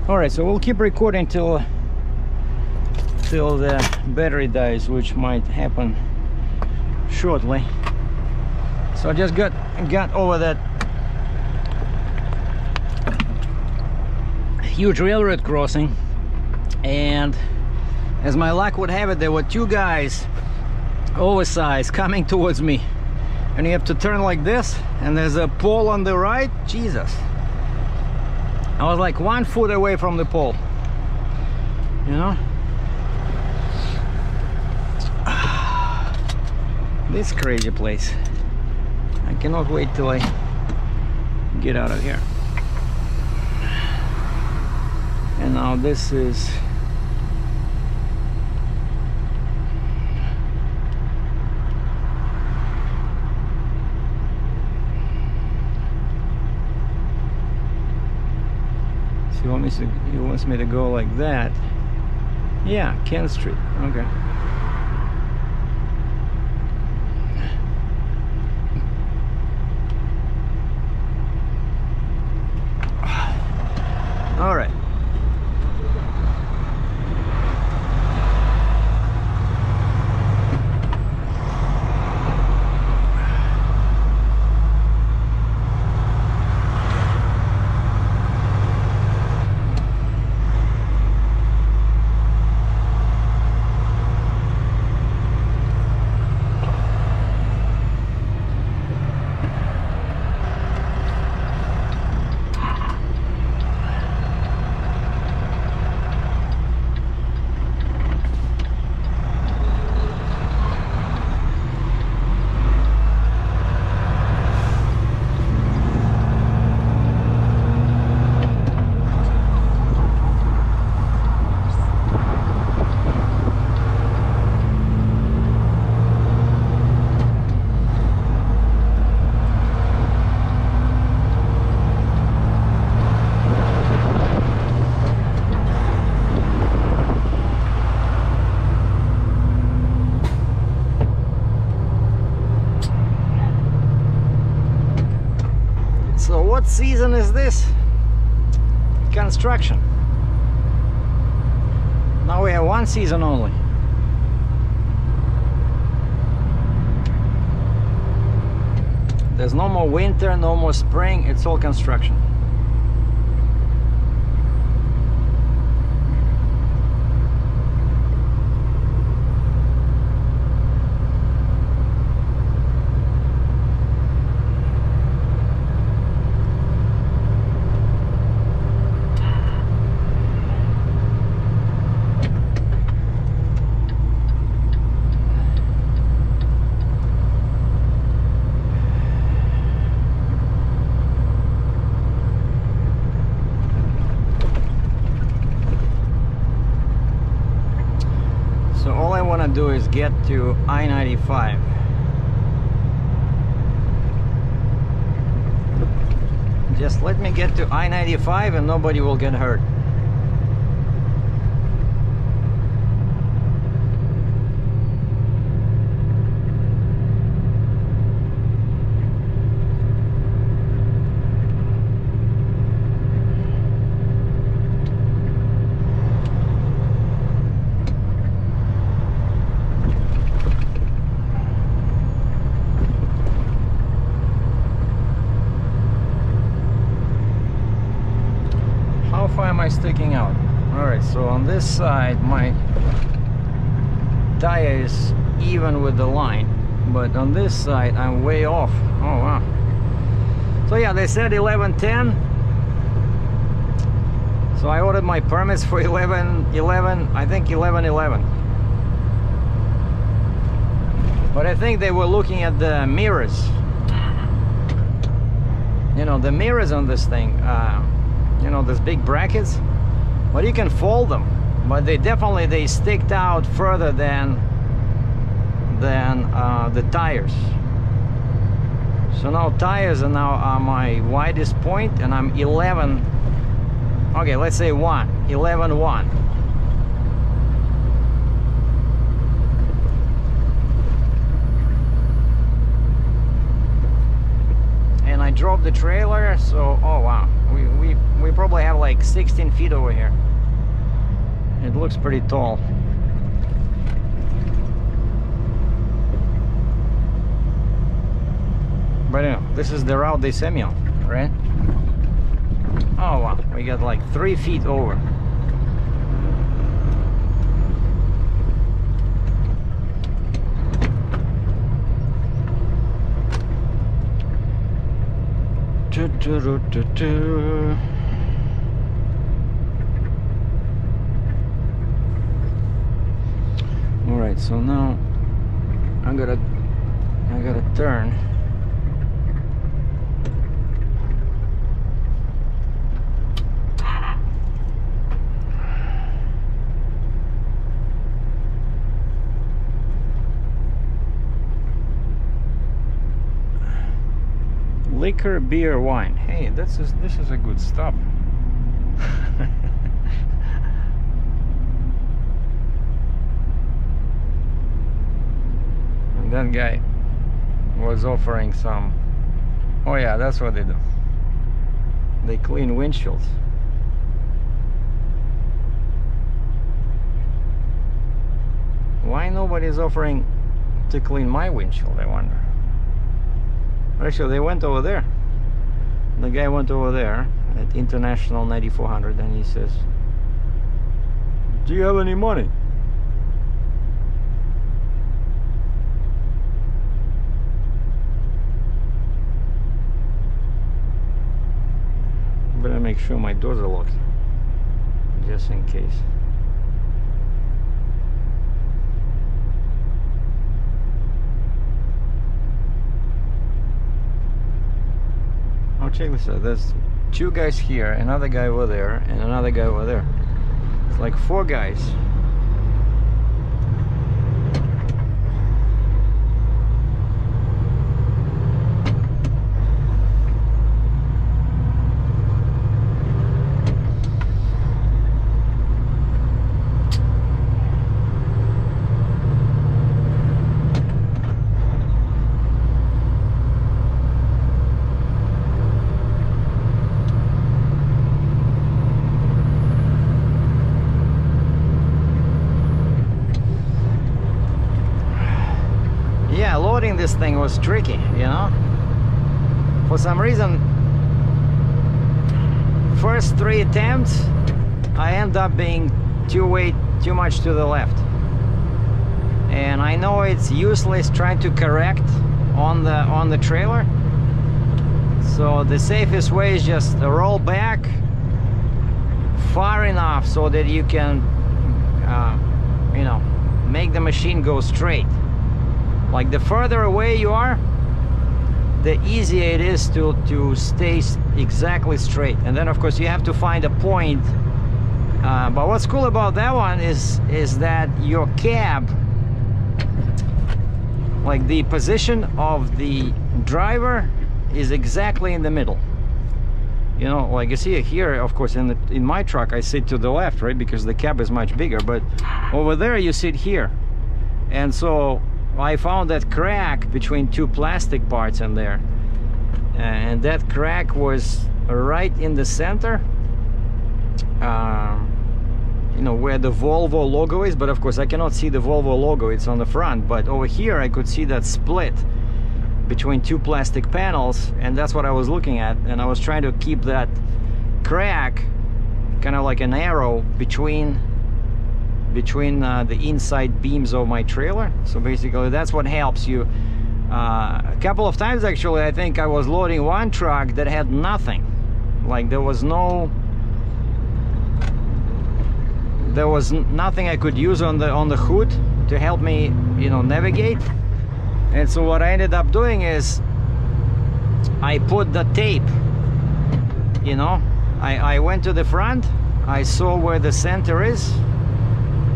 All right, so we'll keep recording till the battery dies, which might happen shortly. So I just got over that huge railroad crossing, and as my luck would have it, there were two guys, oversized, coming towards me, and you have to turn like this, and there's a pole on the right. Jesus, I was like 1 foot away from the pole, you know. This crazy place. I cannot wait till I get out of here. And now this is he wants me to go like that. Yeah, Kent Street. Okay. All right. So what season is this? Construction. Now we have one season only. There's no more winter, no more spring, it's all construction. So all I want to do is get to I-95. Just let me get to I-95 and nobody will get hurt. Why am I sticking out? Alright, so on this side my tire is even with the line, but on this side I'm way off. Oh wow. So yeah, they said 11:10, so I ordered my permits for 11:11, I think 11:11, but I think they were looking at the mirrors, you know, the mirrors on this thing. You know, these big brackets, but you can fold them, but they sticked out further than the tires. So now tires are now my widest point, and I'm 11, okay, let's say 11.1. And I drove the trailer. So, oh wow, we probably have like 16 feet over here. It looks pretty tall. But this is the route they sent me on, right? Oh wow, we got like 3 feet over. All right, so now I gotta turn. Liquor, beer, wine. Hey, this is a good stop. And that guy was offering some. Oh yeah, that's what they do. They clean windshields. Why nobody's offering to clean my windshield, I wonder. Actually, they went over there. The guy went over there at International 9400 and he says, "Do you have any money?" Better make sure my doors are locked, just in case. Oh, check this out. There's 2 guys here, another guy over there, and another guy over there. It's like 4 guys. Loading this thing was tricky, you know. For some reason, first 3 attempts I end up being too much to the left, and I know it's useless trying to correct on the trailer. So the safest way is just roll back far enough so that you can you know, make the machine go straight. Like the further away you are, the easier it is to stay exactly straight. And then of course you have to find a point. But what's cool about that one is that your cab, like the position of the driver, is exactly in the middle. You know, like you see here, of course, in my truck I sit to the left, right, because the cab is much bigger. But over there you sit here, and so I found that crack between 2 plastic parts in there, and that crack was right in the center, you know, where the Volvo logo is. But of course I cannot see the Volvo logo, it's on the front. But over here I could see that split between 2 plastic panels, and that's what I was looking at. And I was trying to keep that crack kind of like an arrow between the inside beams of my trailer. So basically that's what helps you. A couple of times actually, I think I was loading one truck that had nothing, like there was nothing I could use on the hood to help me, you know, navigate. And so what I ended up doing is I put the tape, you know, I went to the front, I saw where the center is,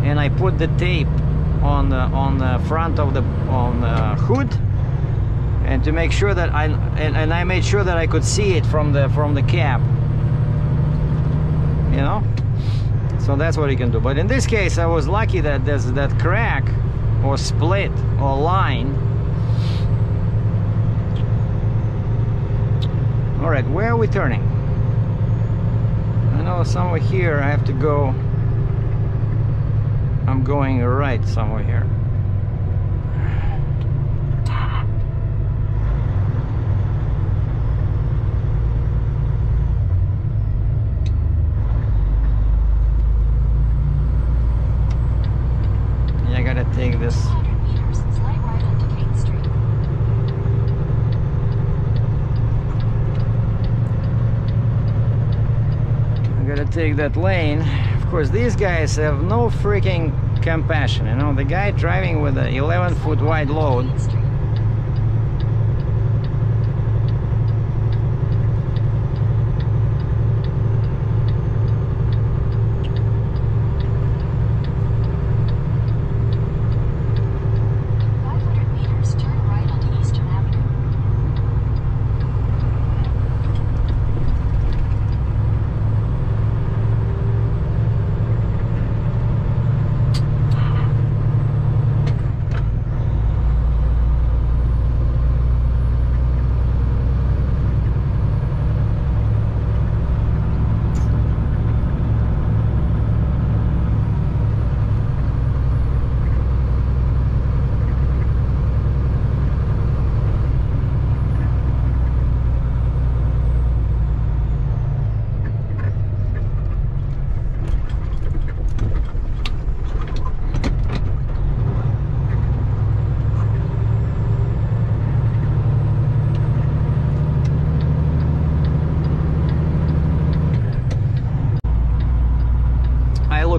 and I put the tape on the front of the hood, and to make sure that I made sure that I could see it from the cab, you know. So that's what you can do. But in this case I was lucky that there's that crack or split or line All right, where are we turning? I know somewhere here I have to go. I'm going right somewhere here. Yeah, I gotta take this. 200 meters, slight right onto Kate Street. I gotta take that lane. Of course, these guys have no freaking compassion, you know. The guy driving with an 11-foot wide load. Kate Street.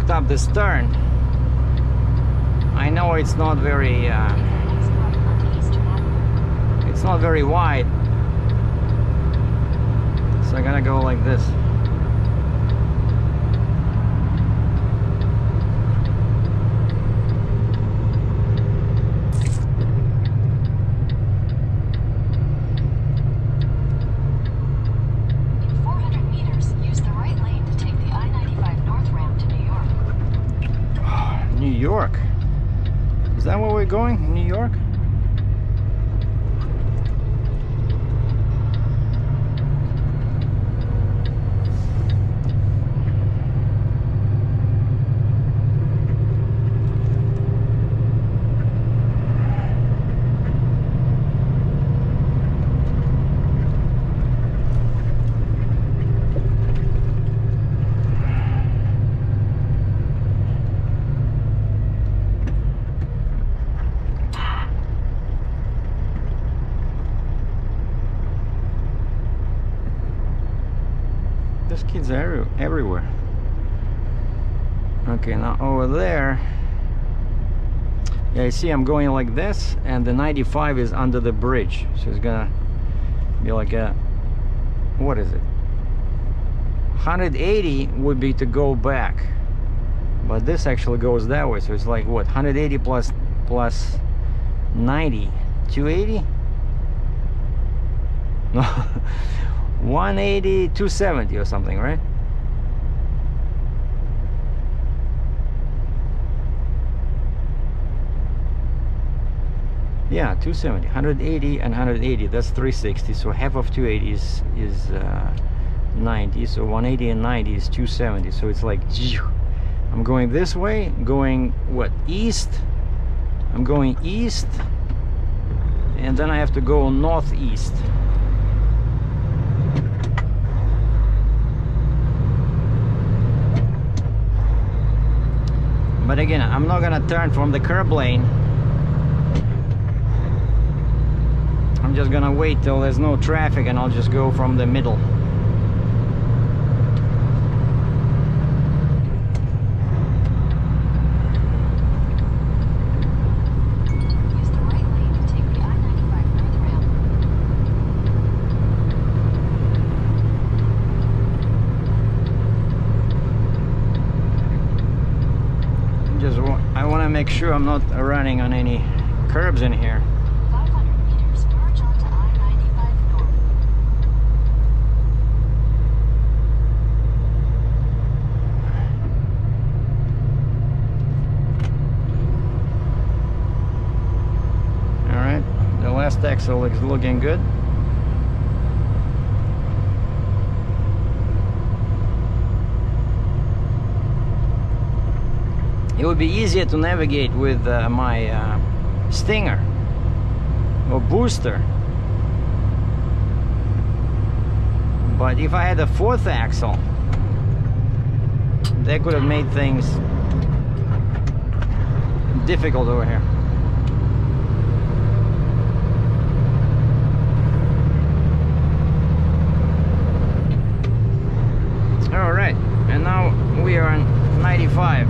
Up this turn. I know it's not very it's not very wide, so I'm gonna go like this. New York. Is that where we're going? New York? There's kids everywhere. Okay, now over there, yeah, you see I'm going like this, and the 95 is under the bridge, so it's gonna be like a, what is it, 180 would be to go back, but this actually goes that way, so it's like what, 180 plus 90, 280? No. 180, 270 or something, right? Yeah, 270, 180 and 180, that's 360, so half of 280 is 90, so 180 and 90 is 270, so it's like, I'm going this way, going, what, east? I'm going east, and then I have to go northeast. But again, I'm not gonna turn from the curb lane. I'm just gonna wait till there's no traffic and I'll just go from the middle. Use the right lane to take the I-95 north ramp. I want to make sure I'm not running on any curbs in here. 500 meters, merge onto I-95 north. All right, the last axle is looking good. it would be easier to navigate with my Stinger or Booster. But if I had a 4th axle, that could have made things difficult over here. All right, and now we are on 95.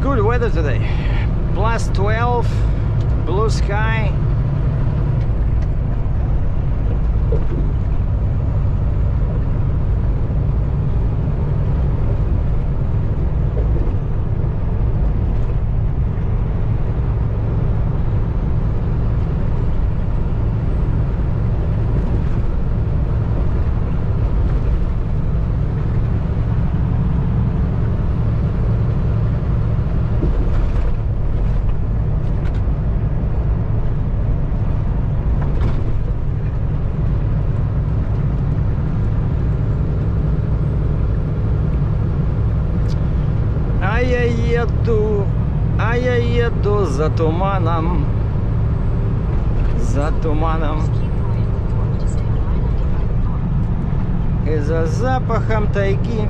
Good weather today. Plus 12, blue sky. А я еду за туманом, за туманом, и за запахом тайги.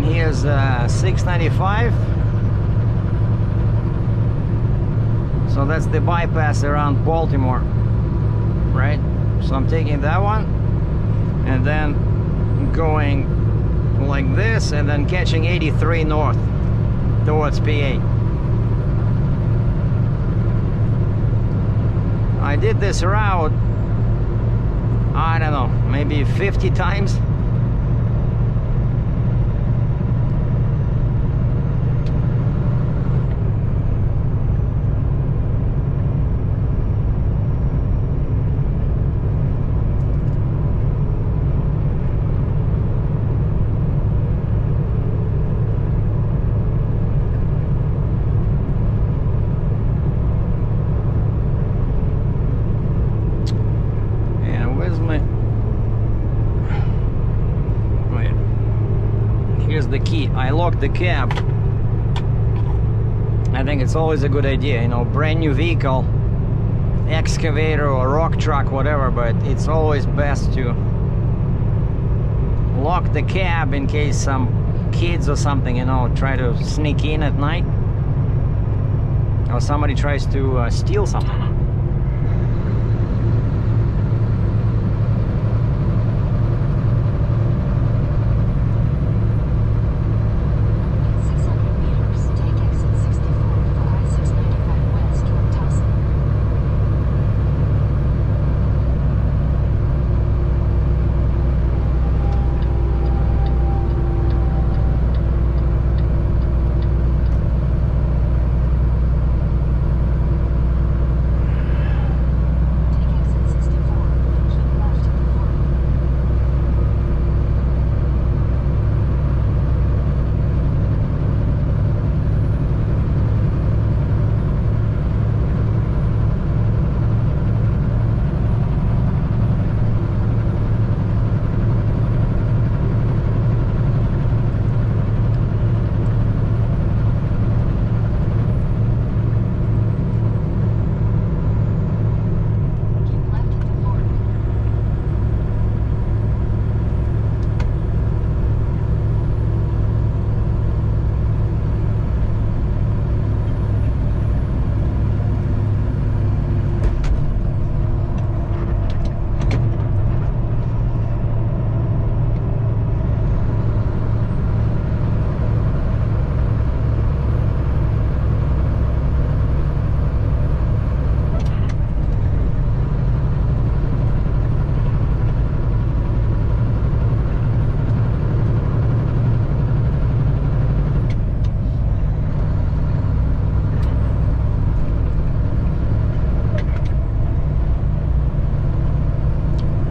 Here's 695. So that's the bypass around Baltimore, right? So I'm taking that one and then going like this and then catching 83 north towards PA. I did this route, I don't know, maybe 50 times. is the key. I locked the cab. I think it's always a good idea, you know, brand new vehicle, excavator or rock truck, whatever, but it's always best to lock the cab in case some kids or something, you know, try to sneak in at night, or somebody tries to steal something. In 600 meters, take exit 64 for I-695 west toward Towson. Take exit 64, then keep left at the fork. Keep left at the fork.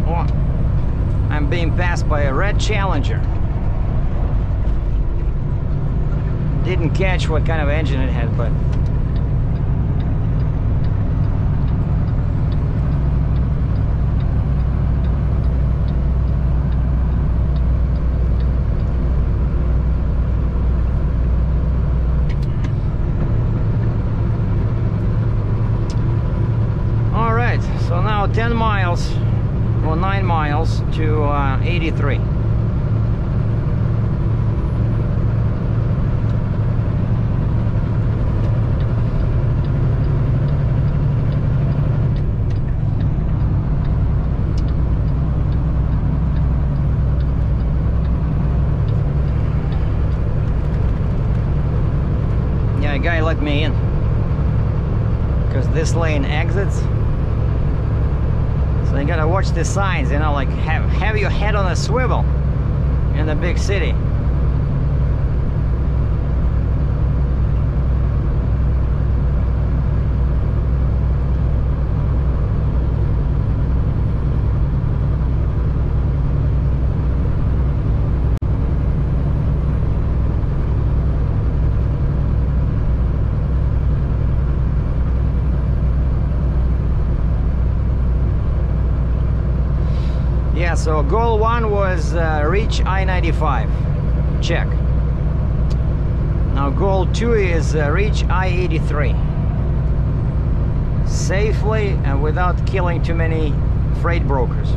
Oh, I'm being passed by a red Challenger. Didn't catch what kind of engine it had, but all right, so now 10 miles or 9 miles to 83. Yeah, a guy let me in because this lane exits. So you gotta watch the signs, you know, like have your head on a swivel in the big city. Yeah, so goal 1 was reach I-95, check. Now goal 2 is reach I-83 safely and without killing too many freight brokers.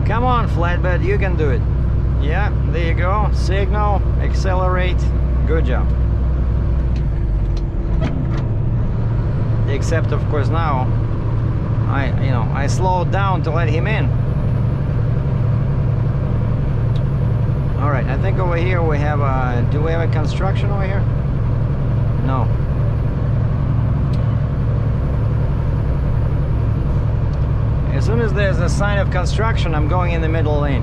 Come on, flatbed, you can do it. Yeah, there you go. Signal, accelerate. Good job. Except, of course, now I slowed down to let him in. All right, I think over here we have a. Do we have a construction over here? No. As soon as there's a sign of construction, I'm going in the middle lane.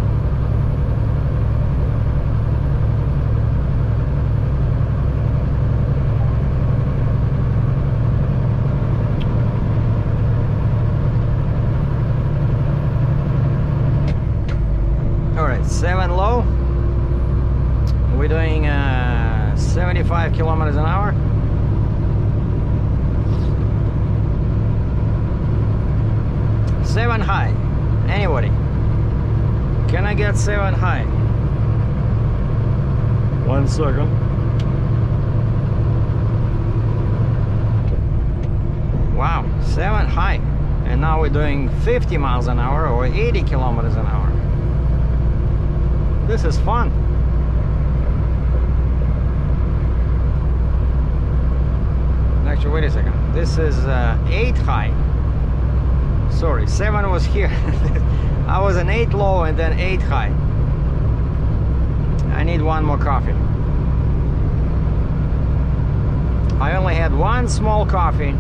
All right, 7 low. We're doing 75 kilometers an hour. Seven high. Anybody? Can I get 7 high? 1 second. Wow, 7 high. And now we're doing 50 miles an hour or 80 kilometers an hour. This is fun. Actually, wait a second. This is 8 high. Sorry, 7 was here. I was an 8 low and then 8 high. I need one more coffee. I only had one small coffee,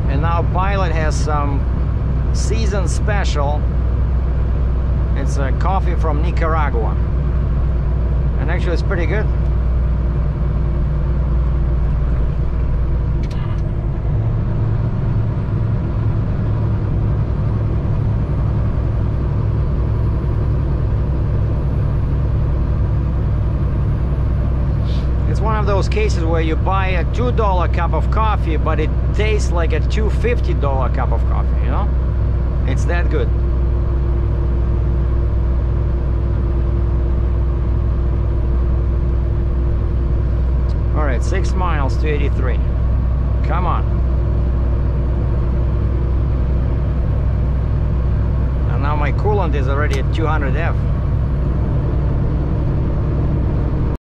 and now Pilot has some season special. It's a coffee from Nicaragua, and actually it's pretty good. It's one of those cases where you buy a $2 cup of coffee, but it tastes like a $2.50 cup of coffee, you know? It's that good. All right, 6 miles to 83. Come on. And now my coolant is already at 200 F.